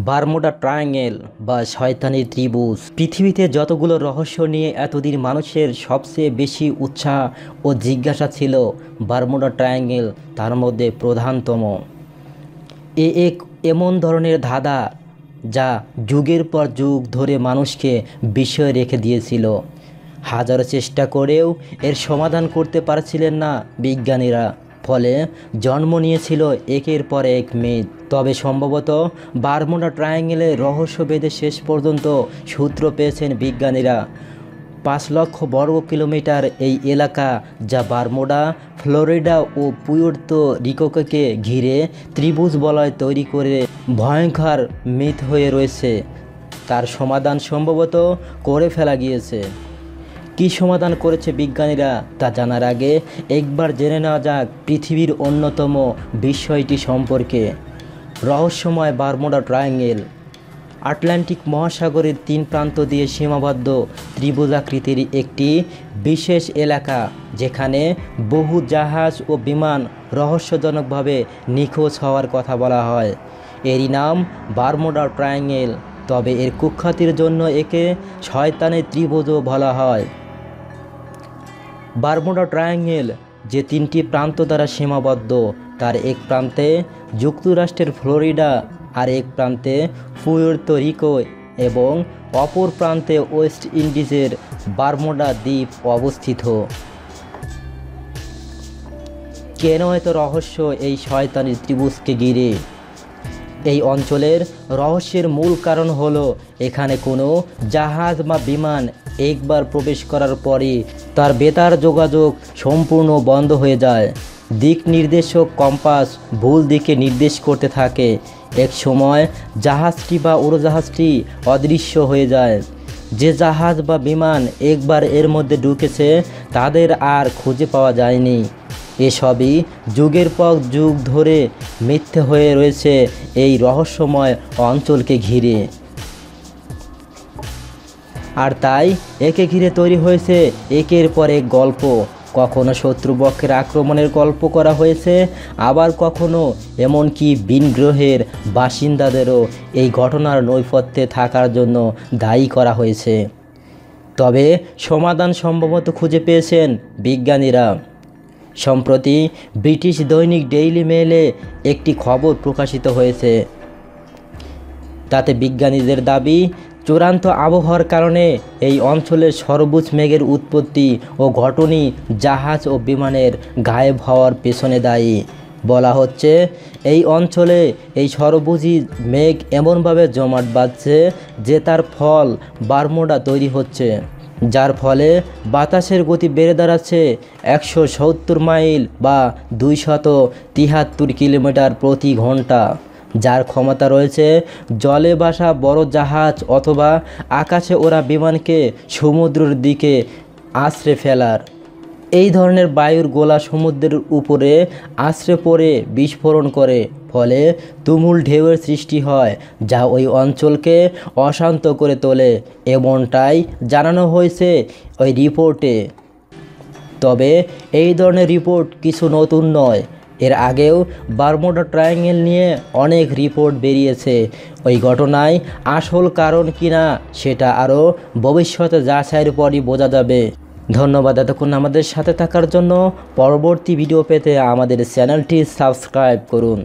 Bermuda triangle বা শয়তানি ত্রিভুজ পৃথিবীতে যতগুলো রহস্য নিয়ে এতদিন মানুষের সবচেয়ে বেশি উৎসাহ ও জিজ্ঞাসা ছিল, বারমুডা ট্রায়াঙ্গেল তার মধ্যে প্রধানতম। এক এমন ধরনের ধাঁধা যা যুগের পর যুগ ধরে মানুষকে বিস্ময়ে রেখে দিয়েছিল। হাজারো চেষ্টা করেও এর সমাধান করতে পারছিলেন না বিজ্ঞানীরা, ফলে জন্ম নিয়েছিল একের পর এক মিথ। তবে সম্ভবত বারমুডা ট্রায়াঙ্গেলের রহস্য ভেদে শেষ পর্যন্ত সূত্র পেয়েছেন বিজ্ঞানীরা। 5 লক্ষ বর্গ কিলোমিটার এই এলাকা, যা বারমুডা, ফ্লোরিডা ও পুয়ের্তো রিকোকে ঘিরে ত্রিভুজ বলয় তৈরি করে ভয়ঙ্কর মিথ হয়ে রয়েছে, তার সমাধান সম্ভবত করে ফেলা গিয়েছে। কী সমাধান করেছে বিজ্ঞানীরা তা জানার আগে একবার জেনে নেওয়া যাক পৃথিবীর অন্যতম বিস্ময়টি সম্পর্কে। রহস্যময় বারমুডা ট্রায়াঙ্গেল আটলান্টিক মহাসাগরের 3 প্রান্ত দিয়ে সীমাবদ্ধ ত্রিভুজাকৃতির একটি বিশেষ এলাকা, যেখানে বহু জাহাজ ও বিমান রহস্যজনকভাবে নিখোঁজ হওয়ার কথা বলা হয়। এরই নাম বারমুডা ট্রায়াঙ্গেল, তবে এর কুখ্যাতির জন্য একে শয়তানের ত্রিভুজও বলা হয়। বারমুডা ট্রায়াঙ্গেল যে 3টি প্রান্ত দ্বারা সীমাবদ্ধ, তার এক প্রান্তে যুক্তরাষ্ট্রের ফ্লোরিডা, আর এক প্রান্তে পুয়ের্তো রিকো এবং অপর প্রান্তে ওয়েস্ট ইন্ডিজের বারমুডা দ্বীপ অবস্থিত। কেন এত রহস্য এই শয়তানি ত্রিভুজকে ঘিরে? এই অঞ্চলের রহস্যের মূল কারণ হলো এখানে কোনো জাহাজ বা বিমান একবার প্রবেশ করার পরে তার বেতার যোগাযোগ সম্পূর্ণ বন্ধ হয়ে যায়। দিক নির্দেশক কম্পাস ভুল দিকে নির্দেশ করতে থাকে। এক সময় জাহাজটি বা উড়োজাহাজটি অদৃশ্য হয়ে যায়। যে জাহাজ বা বিমান একবার এর মধ্যে ঢুকেছে তাদের আর খুঁজে পাওয়া যায়নি। এসবই যুগের পর যুগ ধরে মিথ্যে হয়ে রয়েছে এই রহস্যময় অঞ্চলকে ঘিরে। আর তাই একে ঘিরে তৈরি হয়েছে একের পর এক গল্প। কখনো শত্রুপক্ষের আক্রমণের গল্প করা হয়েছে, আবার কখনো এমনকি ভিন গ্রহের বাসিন্দাদেরও এই ঘটনার নৈপথ্যে থাকার জন্য দায়ী করা হয়েছে। তবে সমাধান সম্ভবত খুঁজে পেয়েছেন বিজ্ঞানীরা। সম্প্রতি ব্রিটিশ দৈনিক ডেইলি মেইলে একটি খবর প্রকাশিত হয়েছে। তাতে বিজ্ঞানীদের দাবি, চূড়ান্ত আবহাওয়ার কারণে এই অঞ্চলের সবুজ মেঘের উৎপত্তি ও ঘটনই জাহাজ ও বিমানের গায়েব হওয়ার পেছনে দায়ী। বলা হচ্ছে, এই অঞ্চলে এই সবুজই মেঘ এমনভাবে জমাট বাঁধছে যে তার ফল বারমুডা তৈরি হচ্ছে, যার ফলে বাতাসের গতি বেড়ে দাঁড়াচ্ছে 170 মাইল বা 273 কিলোমিটার প্রতি ঘন্টা, যার ক্ষমতা রয়েছে জলে ভাসা বড় জাহাজ অথবা আকাশে ওড়া বিমানকে সমুদ্রের দিকে আছড়ে ফেলার। এই ধরনের বায়ুর গোলা সমুদ্রের উপরে আছড়ে পড়ে বিস্ফোরণ করে, ফলে তুমুল ঢেউয়ের সৃষ্টি হয়, যা ওই অঞ্চলকে অশান্ত করে তোলে, এমনটাই জানানো হয়েছে ওই রিপোর্টে। তবে এই ধরনের রিপোর্ট কিছু নতুন নয়। এর আগেও বারমুডা ট্রায়াঙ্গেল নিয়ে অনেক রিপোর্ট বেরিয়েছে। ওই ঘটনায় আসল কারণ কিনা সেটা আরও ভবিষ্যতে যাচাইয়ের পরই বোঝা যাবে। ধন্যবাদ এতক্ষণ আমাদের সাথে থাকার জন্য। পরবর্তী ভিডিও পেতে আমাদের চ্যানেলটি সাবস্ক্রাইব করুন।